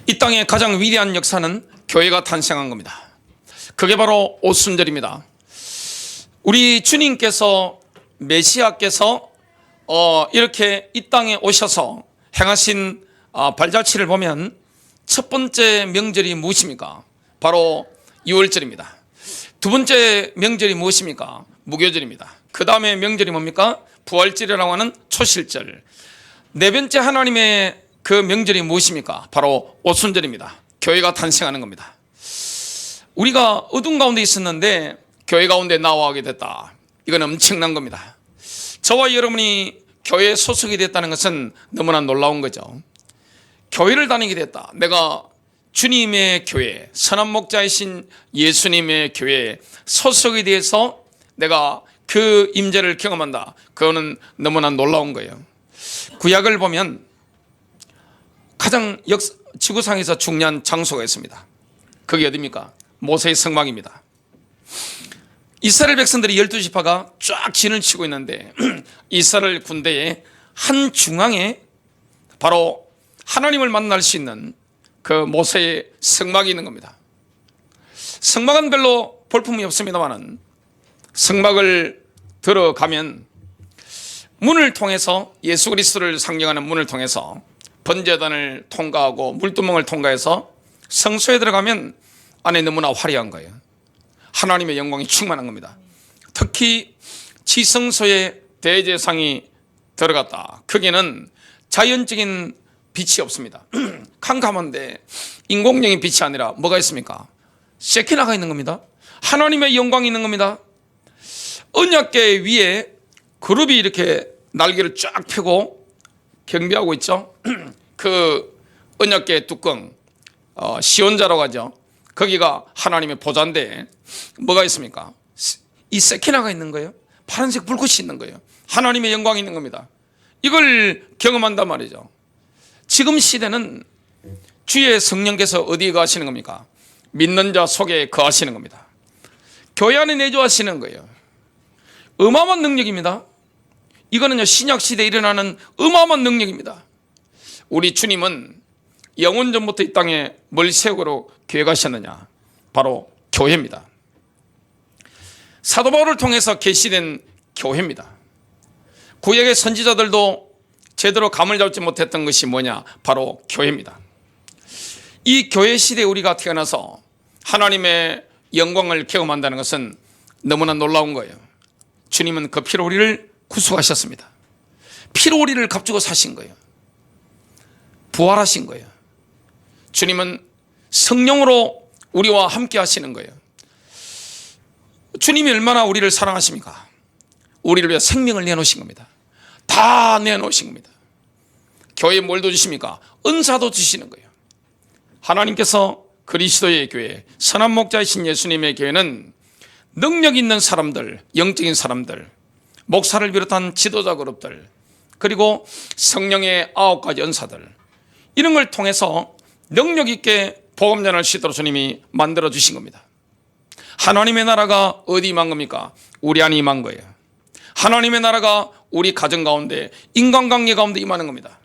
이 땅의 가장 위대한 역사는 교회가 탄생한 겁니다. 그게 바로 오순절입니다. 우리 주님께서 메시아께서 이렇게 이 땅에 오셔서 행하신 발자취를 보면 첫 번째 명절이 무엇입니까? 바로 유월절입니다. 두 번째 명절이 무엇입니까? 무교절입니다. 그 다음에 명절이 뭡니까? 부활절이라고 하는 초실절. 네 번째 하나님의 그 명절이 무엇입니까? 바로 오순절입니다. 교회가 탄생하는 겁니다. 우리가 어둠 가운데 있었는데 교회 가운데 나와게 됐다. 이건 엄청난 겁니다. 저와 여러분이 교회에 소속이 됐다는 것은 너무나 놀라운 거죠. 교회를 다니게 됐다. 내가 주님의 교회, 선한 목자이신 예수님의 교회에 소속이 돼서 내가 그 임재를 경험한다. 그거는 너무나 놀라운 거예요. 구약을 보면 가장 지구상에서 중요한 장소가 있습니다. 그게 어디입니까? 모세의 성막입니다. 이스라엘 백성들이 12지파가 쫙 진을 치고 있는데 이스라엘 군대의 한 중앙에 바로 하나님을 만날 수 있는 그 모세의 성막이 있는 겁니다. 성막은 별로 볼품이 없습니다만 성막을 들어가면 문을 통해서 예수 그리스도를 상징하는 문을 통해서 번제단을 통과하고 물두멍을 통과해서 성소에 들어가면 안에 너무나 화려한 거예요. 하나님의 영광이 충만한 겁니다. 특히 지성소에 대제상이 들어갔다. 거기는 자연적인 빛이 없습니다. 캄캄한데 인공적인 빛이 아니라 뭐가 있습니까? 세키나가 있는 겁니다. 하나님의 영광이 있는 겁니다. 언약궤 위에 그룹이 이렇게 날개를 쫙 펴고 경비하고 있죠. 그 언약궤 뚜껑 시온자라고 하죠. 거기가 하나님의 보좌인데 뭐가 있습니까? 이 세키나가 있는 거예요. 파란색 불꽃이 있는 거예요. 하나님의 영광이 있는 겁니다. 이걸 경험한단 말이죠. 지금 시대는 주의 성령께서 어디에 거하시는 겁니까? 믿는 자 속에 거하시는 겁니다. 교회 안에 내주하시는 거예요. 어마어마한 능력입니다. 이거는요 신약 시대에 일어나는 어마어마한 능력입니다. 우리 주님은 영원 전부터 이 땅에 뭘 세우고 계획하셨느냐? 바로 교회입니다. 사도 바울을 통해서 계시된 교회입니다. 구약의 선지자들도 제대로 감을 잡지 못했던 것이 뭐냐? 바로 교회입니다. 이 교회 시대에 우리가 태어나서 하나님의 영광을 경험한다는 것은 너무나 놀라운 거예요. 주님은 그 피로 우리를 구속하셨습니다. 피로 우리를 값주고 사신 거예요. 부활하신 거예요. 주님은 성령으로 우리와 함께 하시는 거예요. 주님이 얼마나 우리를 사랑하십니까? 우리를 위해 생명을 내놓으신 겁니다. 다 내놓으신 겁니다. 교회에 뭘 더 주십니까? 은사도 주시는 거예요. 하나님께서 그리스도의 교회, 선한 목자이신 예수님의 교회는 능력 있는 사람들, 영적인 사람들, 목사를 비롯한 지도자 그룹들, 그리고 성령의 9가지 은사들, 이런 걸 통해서 능력 있게 복음 전할 수 있도록 주님이 만들어 주신 겁니다. 하나님의 나라가 어디 임한 겁니까? 우리 안에 임한 거예요. 하나님의 나라가 우리 가정 가운데, 인간관계 가운데 임하는 겁니다.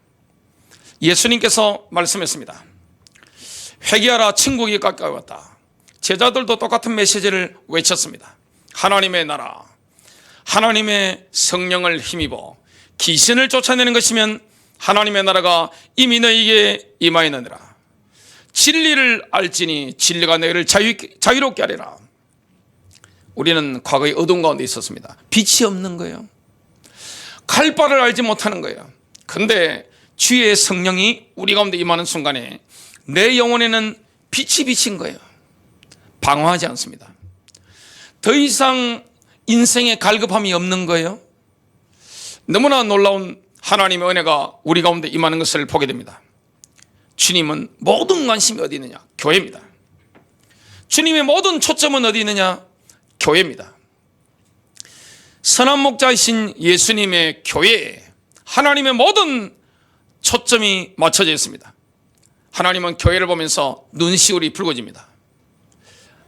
예수님께서 말씀했습니다. 회개하라, 천국이 가까이 왔다. 제자들도 똑같은 메시지를 외쳤습니다. 하나님의 나라, 하나님의 성령을 힘입어 귀신을 쫓아내는 것이면 하나님의 나라가 이미 너희에게 임하였느니라. 진리를 알지니 진리가 너희를 자유롭게 하리라. 우리는 과거의 어둠 가운데 있었습니다. 빛이 없는 거예요. 갈 바를 알지 못하는 거예요. 그런데 주의 성령이 우리 가운데 임하는 순간에 내 영혼에는 빛이 비친 거예요. 방황하지 않습니다. 더 이상 인생에 갈급함이 없는 거예요. 너무나 놀라운 하나님의 은혜가 우리 가운데 임하는 것을 보게 됩니다. 주님은 모든 관심이 어디 있느냐? 교회입니다. 주님의 모든 초점은 어디 있느냐? 교회입니다. 선한 목자이신 예수님의 교회에 하나님의 모든 초점이 맞춰져 있습니다. 하나님은 교회를 보면서 눈시울이 붉어집니다.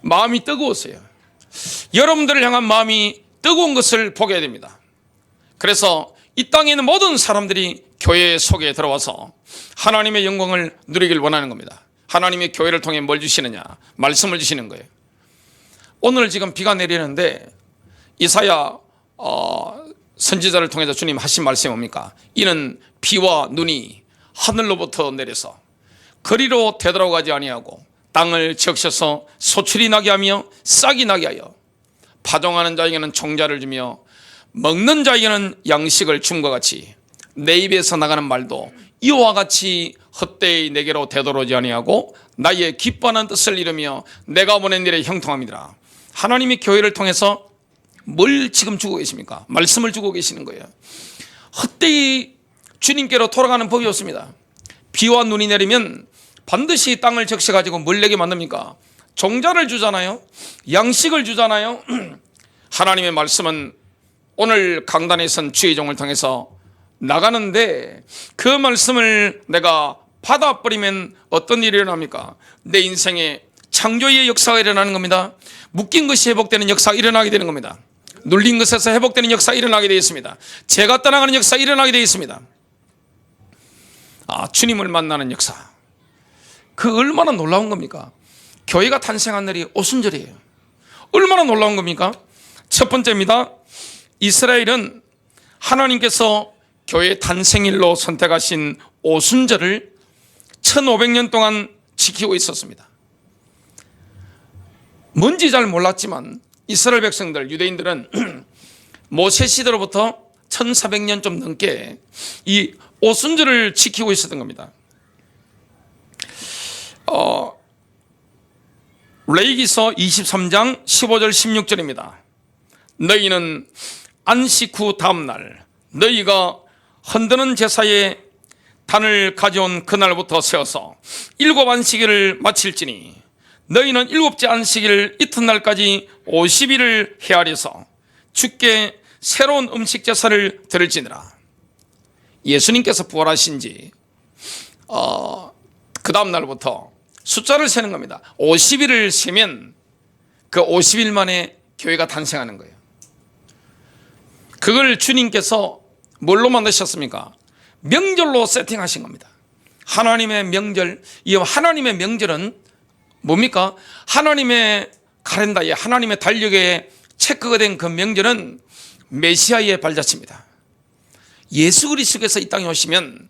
마음이 뜨거웠어요. 여러분들을 향한 마음이 뜨거운 것을 보게 됩니다. 그래서 이 땅에 있는 모든 사람들이 교회 속에 들어와서 하나님의 영광을 누리길 원하는 겁니다. 하나님의 교회를 통해 뭘 주시느냐? 말씀을 주시는 거예요. 오늘 지금 비가 내리는데 이사야 선지자를 통해서 주님 하신 말씀이 뭡니까? 이는 비와 눈이 하늘로부터 내려서 거리로 되돌아가지 아니하고 땅을 적셔서 소출이 나게 하며 싹이 나게 하여 파종하는 자에게는 종자를 주며 먹는 자에게는 양식을 줌과 같이 내 입에서 나가는 말도 이와 같이 헛되이 내게로 되돌아오지 아니하고 나의 기뻐하는 뜻을 이루며 내가 보낸 일에 형통함이니라. 하나님이 교회를 통해서 뭘 지금 주고 계십니까? 말씀을 주고 계시는 거예요. 헛되이 주님께로 돌아가는 법이 없습니다. 비와 눈이 내리면 반드시 땅을 적셔가지고 뭘 내게 만듭니까? 종자를 주잖아요. 양식을 주잖아요. 하나님의 말씀은 오늘 강단에 선 주의 종을 통해서 나가는데 그 말씀을 내가 받아버리면 어떤 일이 일어납니까? 내 인생에 창조의 역사가 일어나는 겁니다. 묶인 것이 회복되는 역사가 일어나게 되는 겁니다. 눌린 것에서 회복되는 역사가 일어나게 되어 있습니다. 죄가 떠나가는 역사가 일어나게 되어 있습니다. 주님을 만나는 역사, 그 얼마나 놀라운 겁니까? 교회가 탄생한 날이 오순절이에요. 얼마나 놀라운 겁니까? 첫 번째입니다. 이스라엘은 하나님께서 교회 탄생일로 선택하신 오순절을 1500년 동안 지키고 있었습니다. 뭔지 잘 몰랐지만 이스라엘 백성들, 유대인들은 모세 시대로부터 1400년 좀 넘게 이 오순절을 지키고 있었던 겁니다. 레위기서 23장 15절 16절입니다. 너희는 안식 후 다음날 너희가 흔드는 제사에 단을 가져온 그날부터 세워서 7 안식일을 마칠지니 너희는 7째 안식일 이튿날까지 50일을 헤아려서 주께 새로운 음식 제사를 드릴지니라. 예수님께서 부활하신 지 그 다음 날부터 숫자를 세는 겁니다. 50일을 세면 그 50일 만에 교회가 탄생하는 거예요. 그걸 주님께서 뭘로 만드셨습니까? 명절로 세팅하신 겁니다. 하나님의 명절, 이 하나님의 명절은 뭡니까? 하나님의 카렌다에, 하나님의 달력에 체크가 된 그 명절은 메시아의 발자취입니다. 예수 그리스도께서 이 땅에 오시면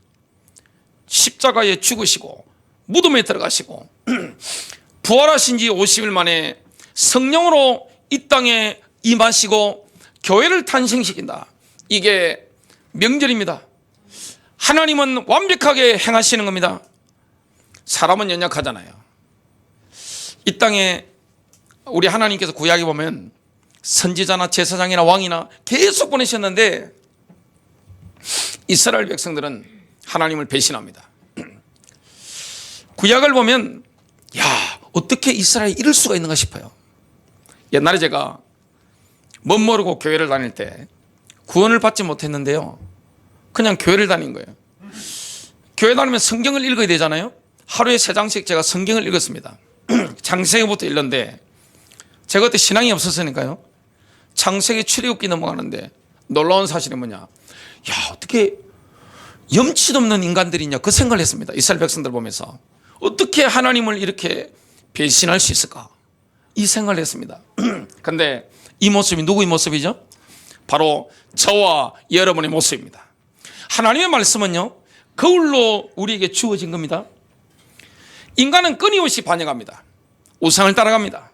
십자가에 죽으시고 무덤에 들어가시고 부활하신 지 50일 만에 성령으로 이 땅에 임하시고 교회를 탄생시킨다. 이게 명절입니다. 하나님은 완벽하게 행하시는 겁니다. 사람은 연약하잖아요. 이 땅에 우리 하나님께서 구약에 보면 선지자나 제사장이나 왕이나 계속 보내셨는데 이스라엘 백성들은 하나님을 배신합니다. 구약을 보면 어떻게 이스라엘이 이럴 수가 있는가 싶어요. 옛날에 제가 멋모르고 교회를 다닐 때 구원을 받지 못했는데요, 그냥 교회를 다닌 거예요. 교회 다니면 성경을 읽어야 되잖아요. 하루에 3장씩 제가 성경을 읽었습니다. 창세기부터 읽는데 제가 그때 신앙이 없었으니까요. 창세기 출애굽기 넘어가는데 놀라운 사실이 뭐냐, 어떻게 염치도 없는 인간들이 있냐, 그 생각을 했습니다. 이스라엘 백성들 보면서 어떻게 하나님을 이렇게 배신할 수 있을까, 이 생각을 했습니다. 그런데 이 모습이 누구의 모습이죠? 바로 저와 여러분의 모습입니다. 하나님의 말씀은요, 거울로 우리에게 주어진 겁니다. 인간은 끊임없이 반역합니다. 우상을 따라갑니다.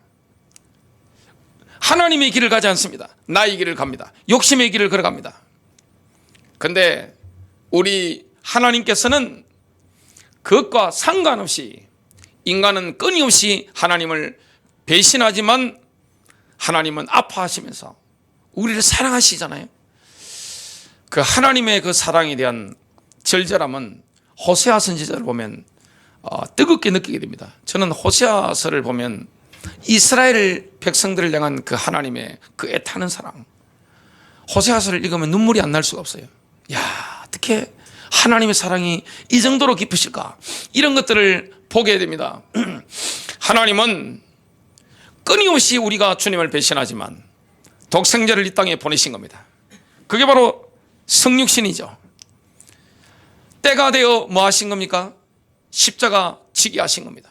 하나님의 길을 가지 않습니다. 나의 길을 갑니다. 욕심의 길을 걸어갑니다. 그런데 우리 하나님께서는 그것과 상관없이 인간은 끊임없이 하나님을 배신하지만 하나님은 아파하시면서 우리를 사랑하시잖아요. 그 하나님의 그 사랑에 대한 절절함은 호세아 선지자를 보면 뜨겁게 느끼게 됩니다. 저는 호세아서를 보면 이스라엘 백성들을 향한 그 하나님의 그 애타는 사랑, 호세아서를 읽으면 눈물이 안 날 수가 없어요. 어떻게 하나님의 사랑이 이 정도로 깊으실까, 이런 것들을 보게 됩니다. 하나님은 끊임없이 우리가 주님을 배신하지만 독생자를 이 땅에 보내신 겁니다. 그게 바로 성육신이죠. 때가 되어 뭐 하신 겁니까? 십자가 지게 하신 겁니다.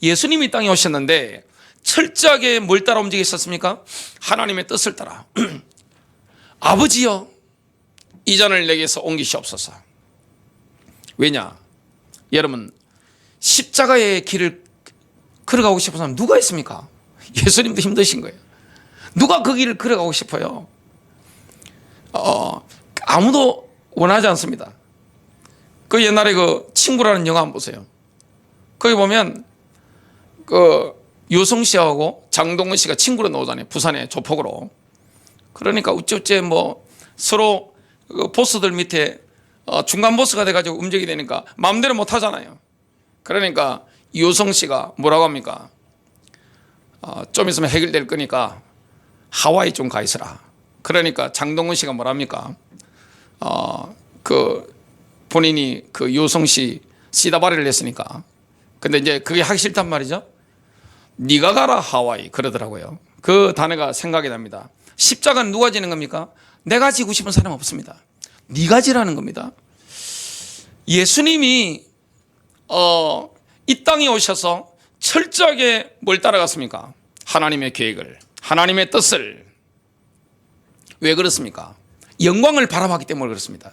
예수님이 이 땅에 오셨는데 철저하게 뭘 따라 움직이셨습니까? 하나님의 뜻을 따라. 아버지여, 이 잔을 내게서 옮기시옵소서. 왜냐? 여러분, 십자가의 길을 걸어가고 싶은 사람 누가 있습니까? 예수님도 힘드신 거예요. 누가 그 길을 걸어가고 싶어요? 아무도 원하지 않습니다. 그 옛날에 그 친구라는 영화 한번 보세요. 거기 보면 그 유성 씨하고 장동건 씨가 친구로 나오잖아요. 부산에 조폭으로. 그러니까 우째우째 뭐 서로 그 보스들 밑에 중간 보스가 돼가지고 움직이게 되니까 마음대로 못 하잖아요. 그러니까 유성 씨가 뭐라고 합니까? 좀 있으면 해결될 거니까 하와이 좀 가 있어라. 그러니까 장동건 씨가 뭐랍니까? 그 본인이 그 유성 씨 씨다바리를 했으니까. 근데 이제 그게 하기 싫단 말이죠. 네가 가라 하와이 그러더라고요. 그 단어가 생각이 납니다. 십자가는 누가 지는 겁니까? 내가 지고 싶은 사람 없습니다. 네가 지라는 겁니다. 예수님이 이 땅에 오셔서 철저하게 뭘 따라갔습니까? 하나님의 계획을, 하나님의 뜻을. 왜 그렇습니까? 영광을 바라봤기 때문에 그렇습니다.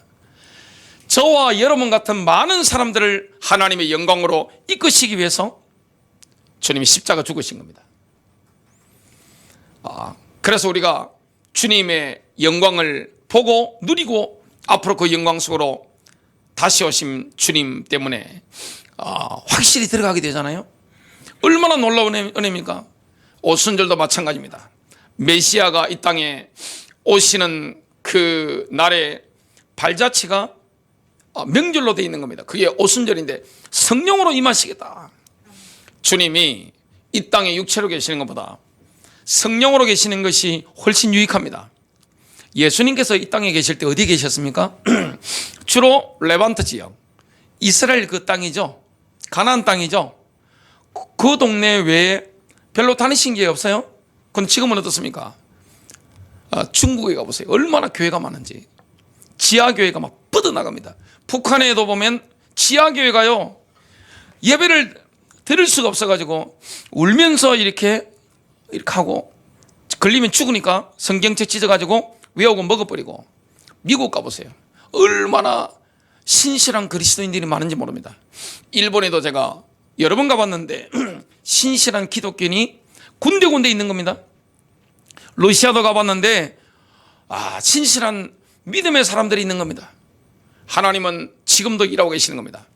저와 여러분 같은 많은 사람들을 하나님의 영광으로 이끄시기 위해서 주님이 십자가 죽으신 겁니다. 그래서 우리가 주님의 영광을 보고 누리고 앞으로 그 영광 속으로 다시 오신 주님 때문에 확실히 들어가게 되잖아요. 얼마나 놀라운 은혜입니까? 오순절도 마찬가지입니다. 메시아가 이 땅에 오시는 그 날의 발자취가 명절로 되어 있는 겁니다. 그게 오순절인데 성령으로 임하시겠다. 주님이 이 땅에 육체로 계시는 것보다 성령으로 계시는 것이 훨씬 유익합니다. 예수님께서 이 땅에 계실 때 어디 계셨습니까? 주로 레반트 지역, 이스라엘 그 땅이죠. 가나안 땅이죠. 그 동네 외에 별로 다니신 게 없어요. 그럼 지금은 어떻습니까? 중국에 가보세요. 얼마나 교회가 많은지. 지하교회가 막 뻗어나갑니다. 북한에도 보면 지하교회가요, 예배를 드릴 수가 없어가지고 울면서 이렇게 하고 걸리면 죽으니까 성경책 찢어가지고 외우고 먹어버리고. 미국 가보세요. 얼마나 신실한 그리스도인들이 많은지 모릅니다. 일본에도 제가 여러 번 가봤는데 신실한 기독교인이 군데군데 있는 겁니다. 러시아도 가봤는데 신실한 믿음의 사람들이 있는 겁니다. 하나님은 지금도 일하고 계시는 겁니다.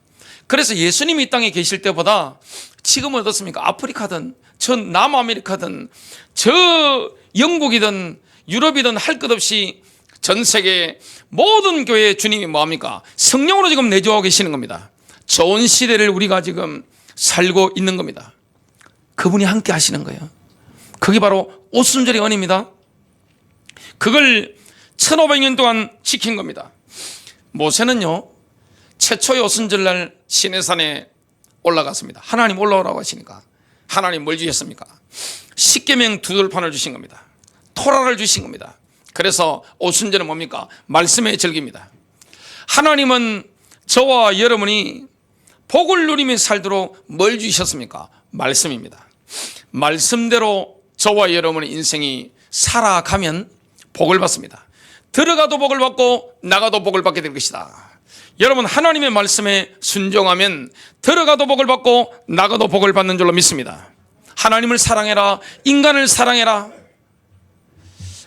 그래서 예수님이 이 땅에 계실 때보다 지금은 어떻습니까? 아프리카든 저 남아메리카든 저 영국이든 유럽이든 할 것 없이 전 세계 모든 교회에 주님이 뭐합니까? 성령으로 지금 내주하고 계시는 겁니다. 좋은 시대를 우리가 지금 살고 있는 겁니다. 그분이 함께 하시는 거예요. 그게 바로 오순절의 은혜입니다. 그걸 1500년 동안 지킨 겁니다. 모세는요, 최초의 오순절날 시내산에 올라갔습니다. 하나님 올라오라고 하시니까. 하나님 뭘 주셨습니까? 십계명 두 돌판을 주신 겁니다. 토라를 주신 겁니다. 그래서 오순절은 뭡니까? 말씀의 절기입니다. 하나님은 저와 여러분이 복을 누리며 살도록 뭘 주셨습니까? 말씀입니다. 말씀대로 저와 여러분의 인생이 살아가면 복을 받습니다. 들어가도 복을 받고 나가도 복을 받게 될 것이다. 여러분, 하나님의 말씀에 순종하면 들어가도 복을 받고 나가도 복을 받는 줄로 믿습니다. 하나님을 사랑해라, 인간을 사랑해라.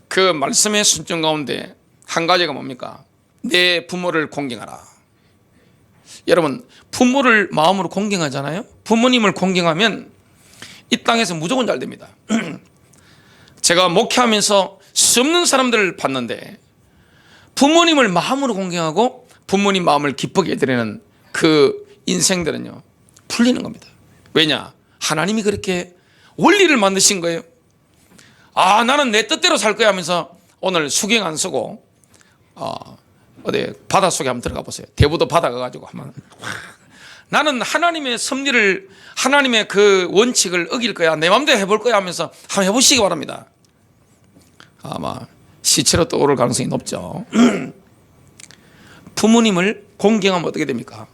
그 말씀의 순종 가운데 한 가지가 뭡니까? 내 부모를 공경하라. 여러분, 부모를 마음으로 공경하잖아요. 부모님을 공경하면 이 땅에서 무조건 잘 됩니다. 제가 목회하면서 수없는 사람들을 봤는데 부모님을 마음으로 공경하고 부모님 마음을 기쁘게 해드리는 그 인생들은요, 풀리는 겁니다. 왜냐? 하나님이 그렇게 원리를 만드신 거예요. 나는 내 뜻대로 살 거야 하면서 오늘 수경 안 쓰고 어디 바닷속에 한번 들어가 보세요. 대부도 바다 가가지고 한번 나는 하나님의 섭리를, 하나님의 그 원칙을 어길 거야, 내 마음대로 해볼 거야 하면서 한번 해보시기 바랍니다. 아마 시체로 떠오를 가능성이 높죠. 부모님을 공경하면 어떻게 됩니까?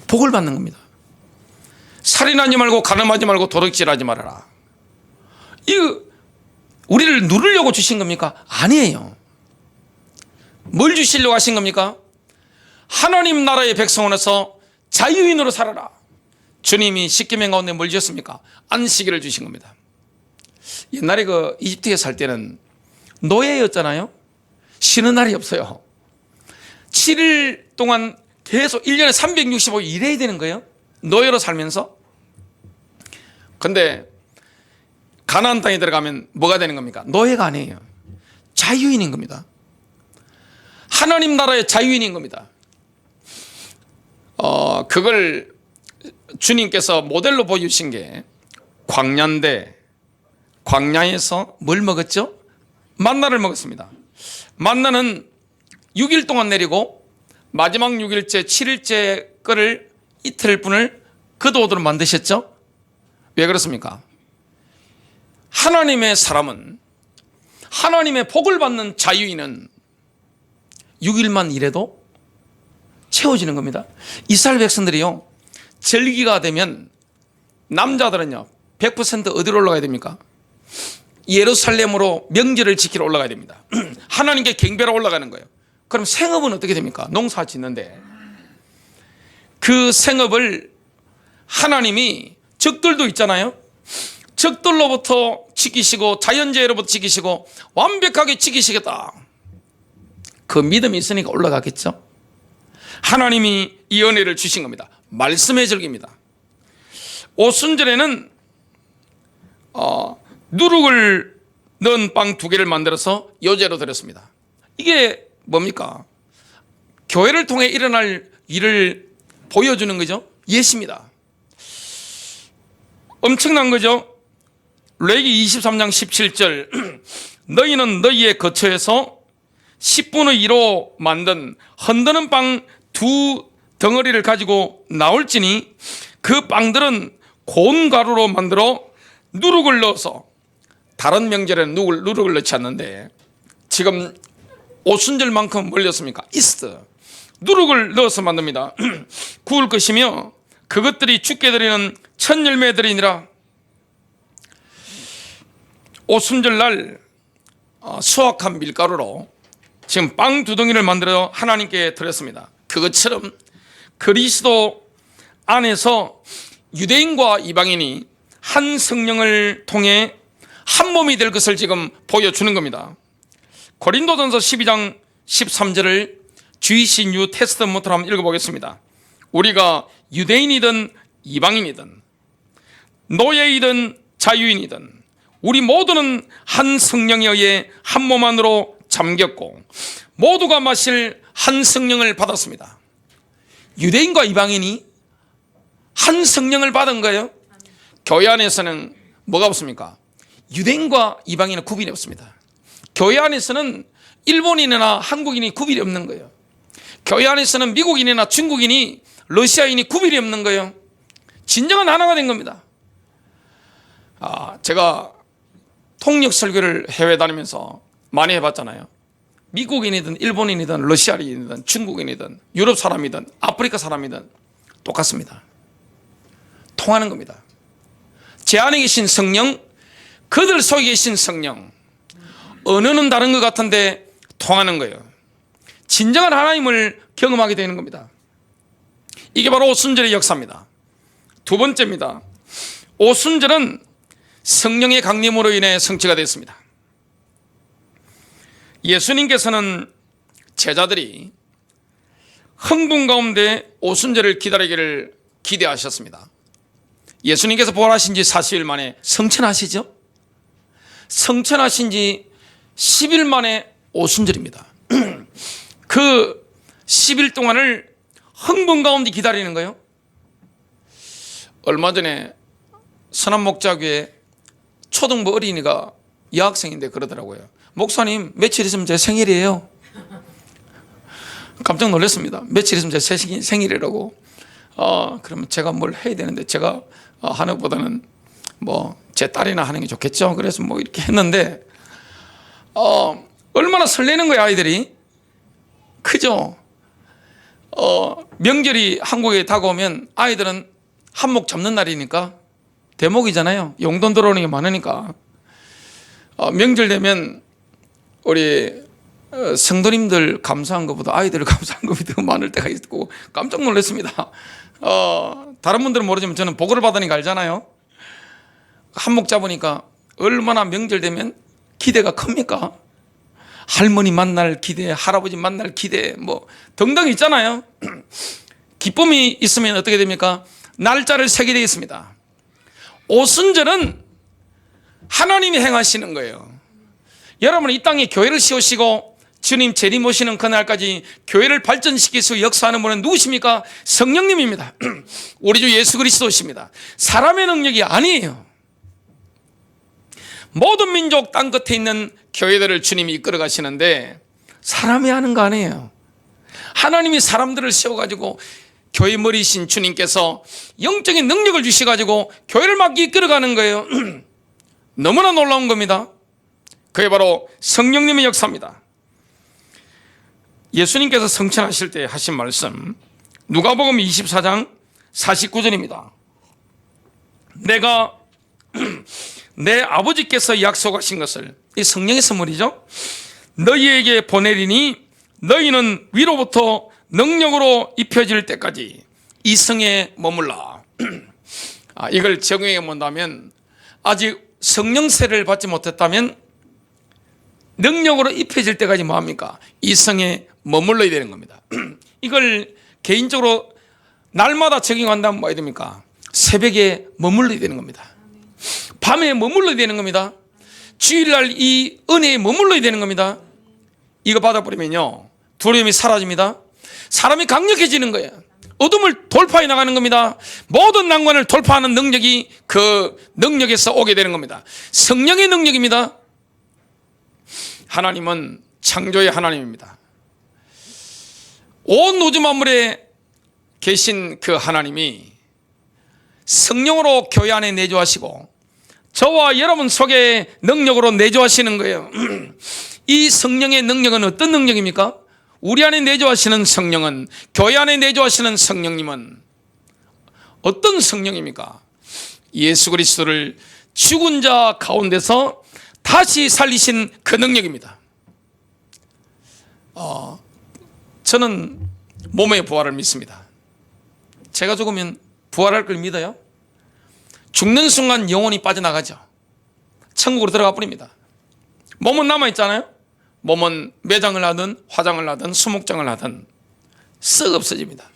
복을 받는 겁니다. 살인하지 말고 간음하지 말고 도둑질하지 말아라. 이거 우리를 누르려고 주신 겁니까? 아니에요. 뭘 주시려고 하신 겁니까? 하나님 나라의 백성으로서 자유인으로 살아라. 주님이 십계명 가운데 뭘 주셨습니까? 안식일을 주신 겁니다. 옛날에 그 이집트에 살 때는 노예였잖아요. 쉬는 날이 없어요. 7일 동안 계속 1년에 365일 일해야 되는 거예요. 노예로 살면서. 근데 가나안 땅에 들어가면 뭐가 되는 겁니까? 노예가 아니에요. 자유인인 겁니다. 하나님 나라의 자유인인 겁니다. 그걸 주님께서 모델로 보여주신 게 광야인데, 광야에서 뭘 먹었죠? 만나를 먹었습니다. 만나는 6일 동안 내리고 마지막 6일째 7일째 거를 이틀분을 그도도로 만드셨죠? 왜 그렇습니까? 하나님의 사람은, 하나님의 복을 받는 자유인은 6일만 일해도 채워지는 겁니다. 이스라엘 백성들이요, 절기가 되면 남자들은요 100% 어디로 올라가야 됩니까? 예루살렘으로 명절을 지키러 올라가야 됩니다. 하나님께 경배로 올라가는 거예요. 그럼 생업은 어떻게 됩니까? 농사 짓는데 그 생업을 하나님이 적들도 있잖아요. 적들로부터 지키시고 자연재해로부터 지키시고 완벽하게 지키시겠다. 그 믿음이 있으니까 올라가겠죠. 하나님이 이 은혜를 주신 겁니다. 말씀의 절기입니다. 오순절에는 누룩을 넣은 빵 2개를 만들어서 요제로 드렸습니다. 이게 뭡니까? 교회를 통해 일어날 일을 보여주는 거죠. 예시입니다. 엄청난 거죠. 레위기 23장 17절 너희는 너희의 거처에서 10분의 1로 만든 흔드는 빵 2 덩어리를 가지고 나올지니 그 빵들은 고운 가루로 만들어 누룩을 넣어서, 다른 명절에는 누룩을 넣지 않는데 지금 오순절만큼 멀렸습니까? 이스트 누룩을 넣어서 만듭니다. 구울 것이며 그것들이 주께 드리는 첫 열매들이니라. 오순절날 수확한 밀가루로 지금 빵 2덩이를 만들어 하나님께 드렸습니다. 그것처럼 그리스도 안에서 유대인과 이방인이 한 성령을 통해 한 몸이 될 것을 지금 보여주는 겁니다. 고린도전서 12장 13절을 GC 뉴 테스트먼트로 한번 읽어보겠습니다. 우리가 유대인이든 이방인이든 노예이든 자유인이든 우리 모두는 한 성령에 의해 한 몸 안으로 잠겼고 모두가 마실 한 성령을 받았습니다. 유대인과 이방인이 한 성령을 받은 거예요. 교회 안에서는 뭐가 없습니까? 유대인과 이방인은 구분이 없습니다. 교회 안에서는 일본인이나 한국인이 구분이 없는 거예요. 교회 안에서는 미국인이나 중국인이 러시아인이 구분이 없는 거예요. 진정한 하나가 된 겁니다. 제가 통역 설교를 해외 다니면서 많이 해봤잖아요. 미국인이든 일본인이든 러시아인이든 중국인이든 유럽 사람이든 아프리카 사람이든 똑같습니다. 통하는 겁니다. 제 안에 계신 성령, 그들 속에 계신 성령, 언어는 다른 것 같은데 통하는 거예요. 진정한 하나님을 경험하게 되는 겁니다. 이게 바로 오순절의 역사입니다. 두 번째입니다. 오순절은 성령의 강림으로 인해 성취가 됐습니다. 예수님께서는 제자들이 흥분 가운데 오순절을 기다리기를 기대하셨습니다. 예수님께서 부활하신 지 40일 만에 성천하시죠? 성천하신 지 10일 만에 오순절입니다. 그 10일 동안을 흥분 가운데 기다리는 거예요. 얼마 전에 선한목자교회 초등부 어린이가 여학생인데 그러더라고요. 목사님, 며칠 있으면 제 생일이에요. 깜짝 놀랐습니다. 며칠 있으면 제 생일이라고. 그러면 제가 뭘 해야 되는데 제가 하는 것보다는 뭐 제 딸이나 하는 게 좋겠죠. 그래서 뭐 이렇게 했는데 얼마나 설레는 거야 아이들이. 그죠? 명절이 한국에 다가오면 아이들은 한몫 잡는 날이니까 대목이잖아요. 용돈 들어오는 게 많으니까 명절 되면 우리 성도님들 감사한 것보다 아이들 감사한 것이 더 많을 때가 있고 깜짝 놀랐습니다. 다른 분들은 모르지만 저는 보고를 받으니까 알잖아요. 한몫 잡으니까 얼마나 명절 되면 기대가 큽니까? 할머니 만날 기대, 할아버지 만날 기대, 뭐 등등 있잖아요. 기쁨이 있으면 어떻게 됩니까? 날짜를 세게 되어 있습니다. 오순절은 하나님이 행하시는 거예요. 여러분, 이 땅에 교회를 세우시고 주님 재림 오시는 그날까지 교회를 발전시키시고 역사하는 분은 누구십니까? 성령님입니다. 우리 주 예수 그리스도십니다. 사람의 능력이 아니에요. 모든 민족 땅 끝에 있는 교회들을 주님이 이끌어 가시는데 사람이 하는 거 아니에요. 하나님이 사람들을 세워가지고 교회 머리신 주님께서 영적인 능력을 주셔가지고 교회를 막 이끌어가는 거예요. 너무나 놀라운 겁니다. 그게 바로 성령님의 역사입니다. 예수님께서 성천하실 때 하신 말씀, 누가복음 24장 49절입니다. 내가 내 아버지께서 약속하신 것을, 이 성령의 선물이죠, 너희에게 보내리니 너희는 위로부터 능력으로 입혀질 때까지 이 성에 머물라. 이걸 적용해 본다면, 아직 성령세를 받지 못했다면 능력으로 입혀질 때까지 뭐합니까? 이 성에 머물러야 되는 겁니다. 이걸 개인적으로 날마다 적용한다면 뭐 해야 됩니까? 새벽에 머물러야 되는 겁니다. 밤에 머물러야 되는 겁니다. 주일날 이 은혜에 머물러야 되는 겁니다. 이거 받아버리면요, 두려움이 사라집니다. 사람이 강력해지는 거예요. 어둠을 돌파해 나가는 겁니다. 모든 난관을 돌파하는 능력이 그 능력에서 오게 되는 겁니다. 성령의 능력입니다. 하나님은 창조의 하나님입니다. 온 우주 만물에 계신 그 하나님이 성령으로 교회 안에 내주하시고 저와 여러분 속에 능력으로 내주하시는 거예요. 이 성령의 능력은 어떤 능력입니까? 우리 안에 내주하시는 성령은, 교회 안에 내주하시는 성령님은 어떤 성령입니까? 예수 그리스도를 죽은 자 가운데서 다시 살리신 그 능력입니다. 저는 몸의 부활을 믿습니다. 제가 죽으면 부활할 걸 믿어요? 죽는 순간 영혼이 빠져나가죠. 천국으로 들어가 버립니다. 몸은 남아있잖아요. 몸은 매장을 하든 화장을 하든 수목장을 하든 썩 없어집니다.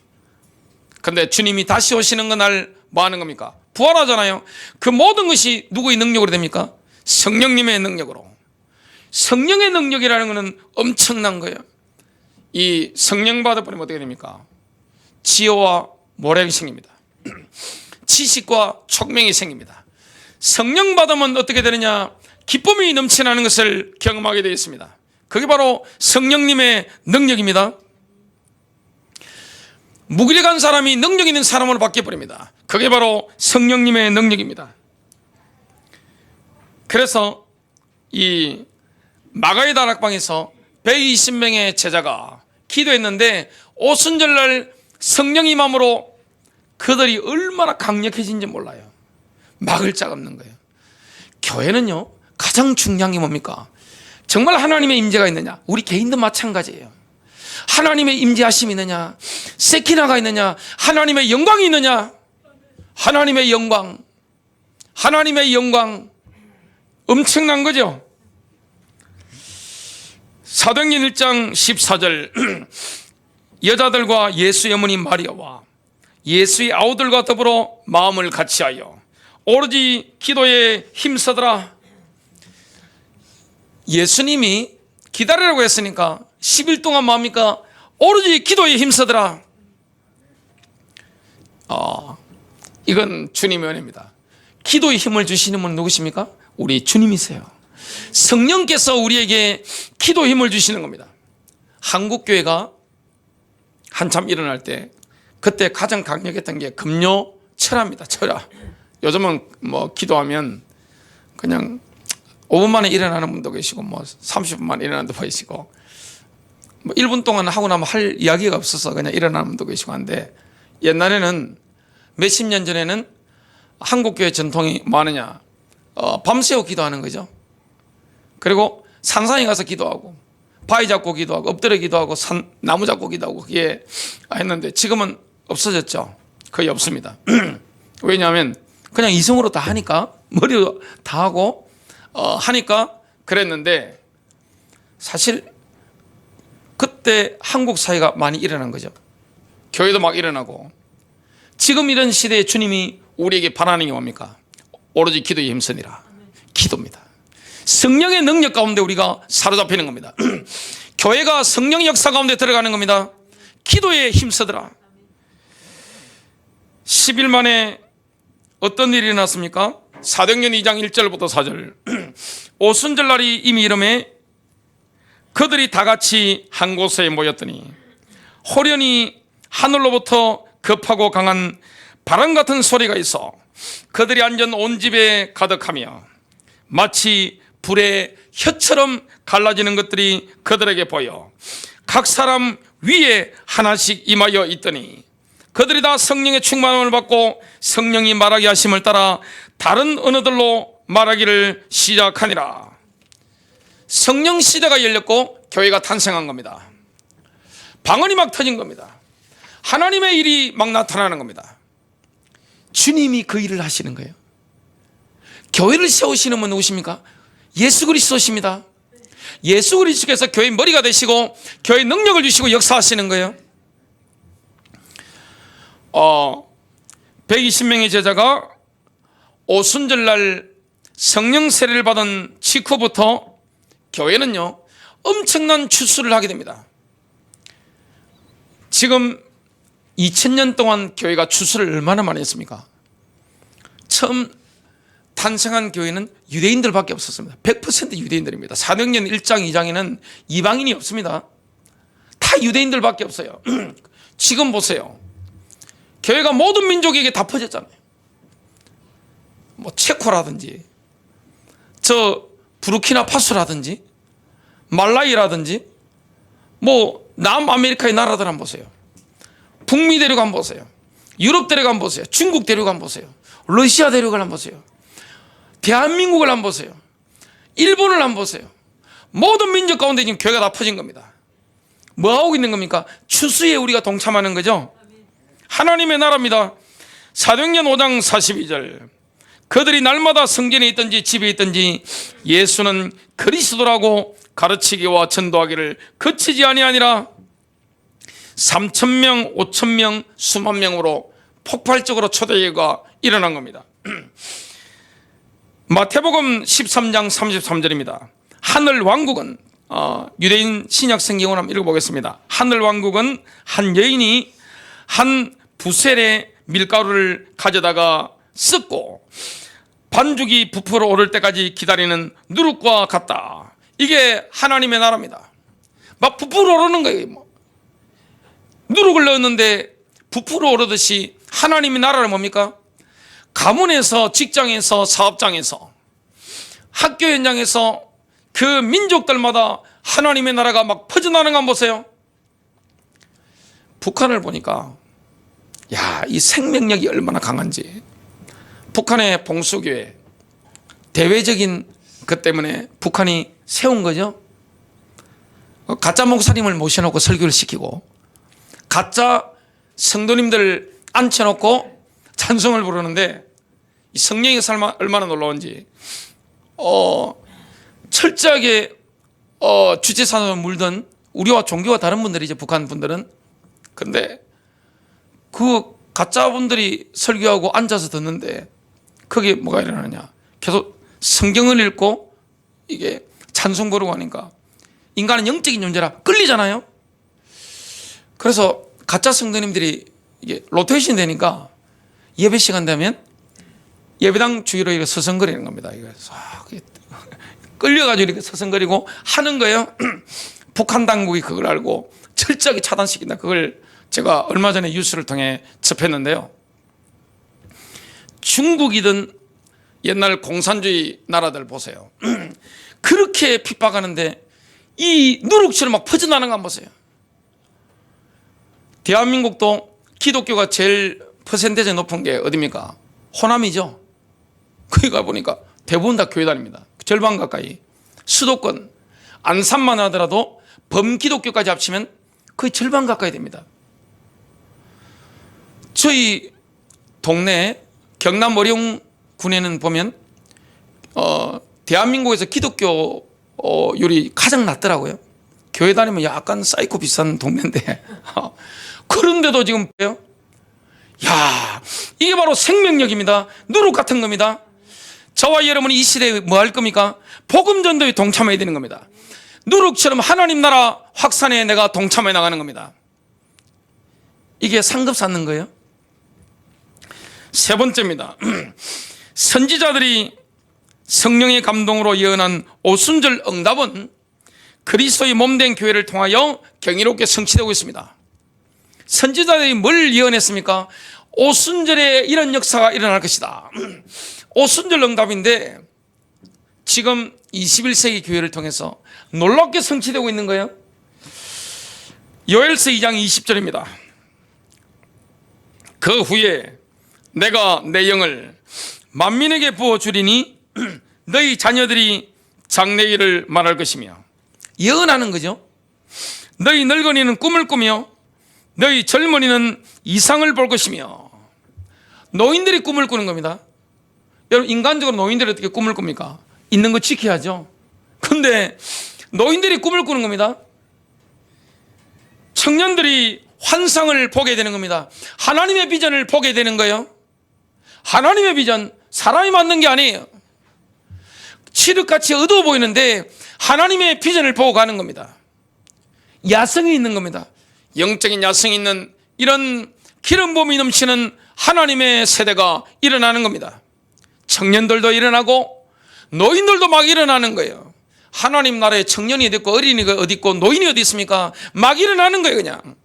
그런데 주님이 다시 오시는 그날 뭐 하는 겁니까? 부활하잖아요. 그 모든 것이 누구의 능력으로 됩니까? 성령님의 능력으로. 성령의 능력이라는 것은 엄청난 거예요. 이 성령 받아버리면 어떻게 됩니까? 지혜와 모략이 생깁니다. 지식과 총명이 생깁니다. 성령 받으면 어떻게 되느냐? 기쁨이 넘쳐나는 것을 경험하게 되어 있습니다. 그게 바로 성령님의 능력입니다. 무기력한 사람이 능력 있는 사람으로 바뀌어버립니다. 그게 바로 성령님의 능력입니다. 그래서 이 마가의 다락방에서 120명의 제자가 기도했는데 오순절날 성령 임함으로 그들이 얼마나 강력해진지 몰라요. 막을 자가 없는 거예요. 교회는요, 가장 중요한 게 뭡니까? 정말 하나님의 임재가 있느냐? 우리 개인도 마찬가지예요. 하나님의 임재하심이 있느냐? 세키나가 있느냐? 하나님의 영광이 있느냐? 하나님의 영광, 하나님의 영광 엄청난 거죠. 사도행전 1장 14절 여자들과 예수의 어머니 마리아와 예수의 아우들과 더불어 마음을 같이하여 오로지 기도에 힘쓰더라. 예수님이 기다리라고 했으니까 10일 동안 뭡니까? 오로지 기도에 힘쓰더라. 이건 주님의 은혜입니다. 기도에 힘을 주시는 분은 누구십니까? 우리 주님이세요. 성령께서 우리에게 기도에 힘을 주시는 겁니다. 한국교회가 한참 일어날 때 그때 가장 강력했던 게 금요 철야입니다. 철야. 요즘은 뭐 기도하면 그냥 5분 만에 일어나는 분도 계시고 뭐 30분 만에 일어나는 분도 계시고 뭐 1분 동안 하고 나면 할 이야기가 없어서 그냥 일어나는 분도 계시고 한데, 옛날에는 몇십 년 전에는 한국교회 전통이 뭐 하느냐, 밤새워 기도하는 거죠. 그리고 산상에 가서 기도하고 바위 잡고 기도하고 엎드려 기도하고 나무 잡고 기도하고 그게 했는데 지금은 없어졌죠. 거의 없습니다. 왜냐하면 그냥 이성으로 다 하니까, 머리로 다 하고 하니까 그랬는데, 사실 그때 한국 사회가 많이 일어난 거죠. 교회도 막 일어나고. 지금 이런 시대에 주님이 우리에게 바라는 게 뭡니까? 오로지 기도에 힘쓰니라. 기도입니다. 성령의 능력 가운데 우리가 사로잡히는 겁니다. 교회가 성령의 역사 가운데 들어가는 겁니다. 기도에 힘쓰더라. 10일 만에 어떤 일이 일어났습니까? 사도행전 2장 1절부터 4절. 오순절날이 이미 이름에 그들이 다 같이 한 곳에 모였더니 호련히 하늘로부터 급하고 강한 바람 같은 소리가 있어 그들이 앉은 온 집에 가득하며 마치 불의 혀처럼 갈라지는 것들이 그들에게 보여 각 사람 위에 하나씩 임하여 있더니 그들이 다 성령의 충만함을 받고 성령이 말하게 하심을 따라 다른 언어들로 말하기를 시작하니라. 성령 시대가 열렸고 교회가 탄생한 겁니다. 방언이 막 터진 겁니다. 하나님의 일이 막 나타나는 겁니다. 주님이 그 일을 하시는 거예요. 교회를 세우시는 분 누구십니까? 예수 그리스도십니다. 예수 그리스도께서 교회의 머리가 되시고 교회의 능력을 주시고 역사하시는 거예요. 120명의 제자가 오순절날 성령 세례를 받은 직후부터 교회는요 엄청난 추수를 하게 됩니다. 지금 2000년 동안 교회가 추수를 얼마나 많이 했습니까? 처음 탄생한 교회는 유대인들밖에 없었습니다. 100% 유대인들입니다. 사도행전 1장 2장에는 이방인이 없습니다. 다 유대인들밖에 없어요. 지금 보세요. 교회가 모든 민족에게 다 퍼졌잖아요. 뭐 체코라든지 저 부르키나파소라든지 말라위라든지 뭐 남아메리카의 나라들 한번 보세요. 북미 대륙 한번 보세요. 유럽 대륙 한번 보세요. 중국 대륙 한번 보세요. 러시아 대륙을 한번 보세요. 대한민국을 한번 보세요. 일본을 한번 보세요. 모든 민족 가운데 지금 교회가 다 퍼진 겁니다. 뭐 하고 있는 겁니까? 추수에 우리가 동참하는 거죠. 하나님의 나라입니다. 사도행전 5장 42절. 그들이 날마다 성전에 있든지 집에 있든지 예수는 그리스도라고 가르치기와 전도하기를 그치지 아니하니라. 3,000명, 5,000명, 수만 명으로 폭발적으로 초대교회가 일어난 겁니다. 마태복음 13장 33절입니다. 하늘 왕국은 유대인 신약 성경을 한번 읽어보겠습니다. 하늘 왕국은 한 여인이 한 부셀의 밀가루를 가져다가 섞고 반죽이 부풀어 오를 때까지 기다리는 누룩과 같다. 이게 하나님의 나라입니다. 막 부풀어 오르는 거예요. 누룩을 넣었는데 부풀어 오르듯이 하나님의 나라는 뭡니까? 가문에서, 직장에서, 사업장에서, 학교 현장에서 그 민족들마다 하나님의 나라가 막 퍼져나가는 거 한번 보세요. 북한을 보니까 이 생명력이 얼마나 강한지. 북한의 봉수교회 대외적인 것 때문에 북한이 세운 거죠. 가짜 목사님을 모셔놓고 설교를 시키고 가짜 성도님들 앉혀놓고 찬송을 부르는데 이 성령의 삶이 얼마나 놀라운지. 철저하게 주체사상을 물던 우리와 종교가 다른 분들이죠. 북한 분들은. 근데 그 가짜 분들이 설교하고 앉아서 듣는데 거기에 뭐가 일어나냐, 계속 성경을 읽고 이게 찬송 부르고 하니까 인간은 영적인 존재라 끌리잖아요. 그래서 가짜 성도님들이 이게 로테이션 되니까 예배 시간 되면 예배당 주위로 이렇게 서성거리는 겁니다. 그래서 끌려가지고 이렇게 서성거리고 하는 거예요. 북한 당국이 그걸 알고 철저하게 차단시킨다. 그걸 제가 얼마 전에 뉴스를 통해 접했는데요. 중국이든 옛날 공산주의 나라들 보세요. 그렇게 핍박하는데 이 누룩처럼 막 퍼져나가는 거 한번 보세요. 대한민국도 기독교가 제일 퍼센테이지 높은 게 어디입니까? 호남이죠. 거기 가보니까 대부분 다 교회 다닙니다. 절반 가까이. 수도권 안산만 하더라도 범기독교까지 합치면 거의 절반 가까이 됩니다. 저희 동네 경남 어룡군에는 보면 대한민국에서 기독교율이 가장 낮더라고요. 교회 다니면 약간 사이코 비싼 동네인데 그런데도 지금 보여요. 야, 이게 바로 생명력입니다. 누룩 같은 겁니다. 저와 여러분이 이 시대에 뭐 할 겁니까? 복음 전도에 동참해야 되는 겁니다. 누룩처럼 하나님 나라 확산에 내가 동참해 나가는 겁니다. 이게 상급 쌓는 거예요. 세 번째입니다. 선지자들이 성령의 감동으로 예언한 오순절 응답은 그리스도의 몸된 교회를 통하여 경이롭게 성취되고 있습니다. 선지자들이 뭘 예언했습니까? 오순절에 이런 역사가 일어날 것이다. 오순절 응답인데 지금 21세기 교회를 통해서 놀랍게 성취되고 있는 거예요. 요엘서 2장 20절입니다. 그 후에 내가 내 영을 만민에게 부어주리니 너희 자녀들이 장래일을 말할 것이며, 예언하는 거죠. 너희 늙은이는 꿈을 꾸며 너희 젊은이는 이상을 볼 것이며, 노인들이 꿈을 꾸는 겁니다. 여러분, 인간적으로 노인들이 어떻게 꿈을 꿉니까? 있는 거 지켜야죠. 그런데 노인들이 꿈을 꾸는 겁니다. 청년들이 환상을 보게 되는 겁니다. 하나님의 비전을 보게 되는 거예요. 하나님의 비전, 사람이 만든 게 아니에요. 칠흑같이 어두워 보이는데 하나님의 비전을 보고 가는 겁니다. 야성이 있는 겁니다. 영적인 야성이 있는 이런 기름부음이 넘치는 하나님의 세대가 일어나는 겁니다. 청년들도 일어나고 노인들도 막 일어나는 거예요. 하나님 나라에 청년이 어디 있고 어린이가 어디 있고 노인이 어디 있습니까? 막 일어나는 거예요. 그냥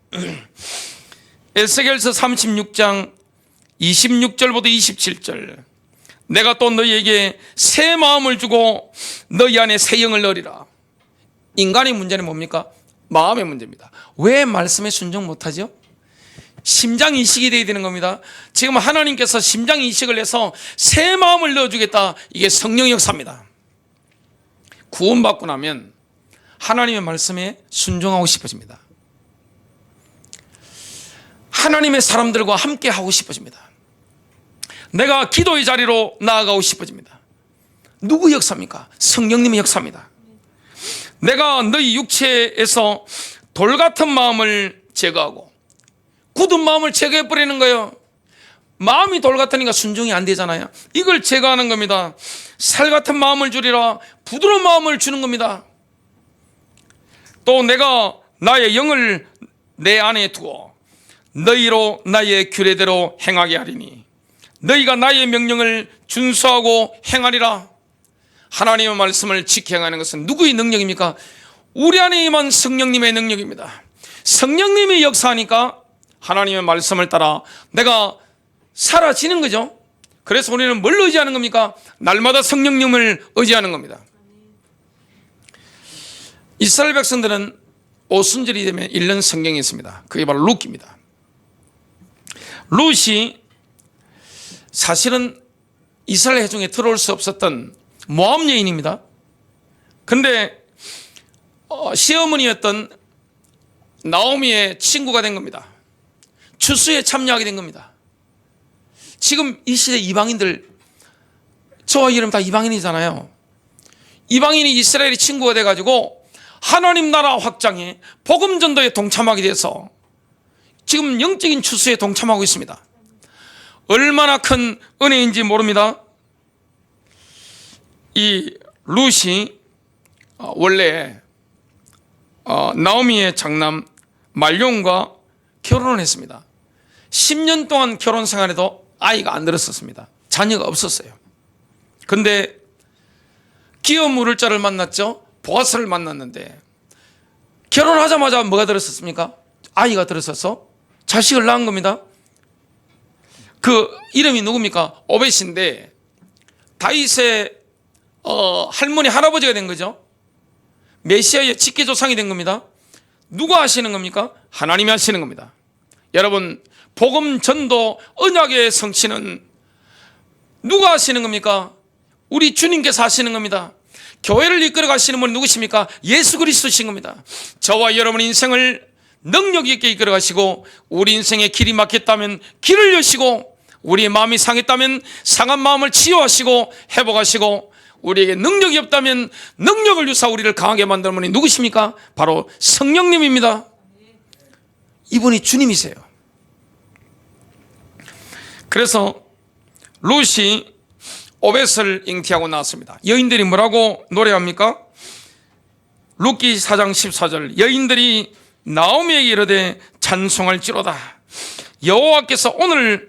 에스겔서 36장 26절부터 27절. 내가 또 너희에게 새 마음을 주고 너희 안에 새 영을 넣으리라. 인간의 문제는 뭡니까? 마음의 문제입니다. 왜 말씀에 순종 못하죠? 심장 이식이 되어야 되는 겁니다. 지금 하나님께서 심장 이식을 해서 새 마음을 넣어주겠다. 이게 성령 역사입니다. 구원받고 나면 하나님의 말씀에 순종하고 싶어집니다. 하나님의 사람들과 함께 하고 싶어집니다. 내가 기도의 자리로 나아가고 싶어집니다. 누구 역사입니까? 성령님의 역사입니다. 내가 너희 육체에서 돌 같은 마음을 제거하고 굳은 마음을 제거해버리는 거예요. 마음이 돌 같으니까 순종이 안 되잖아요. 이걸 제거하는 겁니다. 살 같은 마음을 주리라. 부드러운 마음을 주는 겁니다. 또 내가 나의 영을 내 안에 두어 너희로 나의 규례대로 행하게 하리니 너희가 나의 명령을 준수하고 행하리라. 하나님의 말씀을 지켜 행하는 것은 누구의 능력입니까? 우리 안에 임한 성령님의 능력입니다. 성령님이 역사하니까 하나님의 말씀을 따라 내가 사라지는 거죠. 그래서 우리는 뭘 의지하는 겁니까? 날마다 성령님을 의지하는 겁니다. 이스라엘 백성들은 오순절이 되면 읽는 성경이 있습니다. 그게 바로 룻기입니다. 룻이 사실은 이스라엘 회중에 들어올 수 없었던 모압 여인입니다. 근데 시어머니였던 나오미의 친구가 된 겁니다. 추수에 참여하게 된 겁니다. 지금 이 시대 이방인들, 저와 여러분 다 이방인이잖아요. 이방인이 이스라엘의 친구가 돼가지고 하나님 나라 확장에 복음 전도에 동참하게 돼서 지금 영적인 추수에 동참하고 있습니다. 얼마나 큰 은혜인지 모릅니다. 이 룻이 원래 나오미의 장남 말용과 결혼을 했습니다. 10년 동안 결혼 생활에도 아이가 안 들었었습니다. 자녀가 없었어요. 근데 기어 물을 자를 만났죠. 보아스를 만났는데 결혼하자마자 뭐가 들었었습니까? 아이가 들었어서 자식을 낳은 겁니다. 그 이름이 누굽니까? 오벳인데 다윗의 할머니 할아버지가 된 거죠. 메시아의 직계조상이 된 겁니다. 누가 하시는 겁니까? 하나님이 하시는 겁니다. 여러분, 복음 전도 언약의 성취는 누가 하시는 겁니까? 우리 주님께서 하시는 겁니다. 교회를 이끌어 가시는 분이 누구십니까? 예수 그리스도신 겁니다. 저와 여러분 인생을 능력 있게 이끌어 가시고, 우리 인생에 길이 막혔다면 길을 여시고, 우리의 마음이 상했다면 상한 마음을 치유하시고 회복하시고, 우리에게 능력이 없다면 능력을 주사 우리를 강하게 만드는 분이 누구십니까? 바로 성령님입니다. 이분이 주님이세요. 그래서 룻이 오벳을 잉태하고 나왔습니다. 여인들이 뭐라고 노래합니까? 룻기 4장 14절, 여인들이 나오미에게 이르되 찬송할지로다. 여호와께서 오늘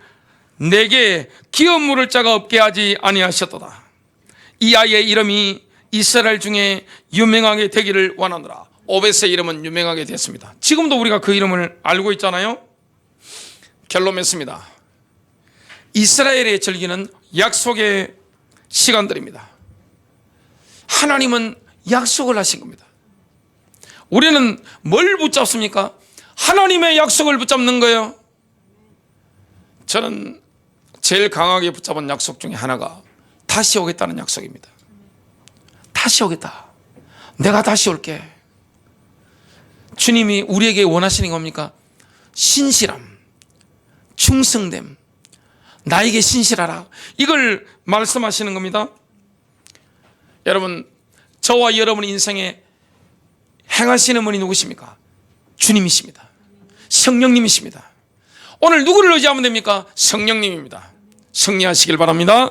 내게 기업 물을 자가 없게 하지 아니하셨도다. 이 아이의 이름이 이스라엘 중에 유명하게 되기를 원하노라. 오벳의 이름은 유명하게 됐습니다. 지금도 우리가 그 이름을 알고 있잖아요. 결론 맺습니다. 이스라엘의 절기는 약속의 시간들입니다. 하나님은 약속을 하신 겁니다. 우리는 뭘 붙잡습니까? 하나님의 약속을 붙잡는 거예요. 저는 제일 강하게 붙잡은 약속 중에 하나가 다시 오겠다는 약속입니다. 다시 오겠다. 내가 다시 올게. 주님이 우리에게 원하시는 겁니까? 신실함, 충성됨, 나에게 신실하라. 이걸 말씀하시는 겁니다. 여러분, 저와 여러분 인생에 행하시는 분이 누구십니까? 주님이십니다. 성령님이십니다. 오늘 누구를 의지하면 됩니까? 성령님입니다. 승리하시길 바랍니다.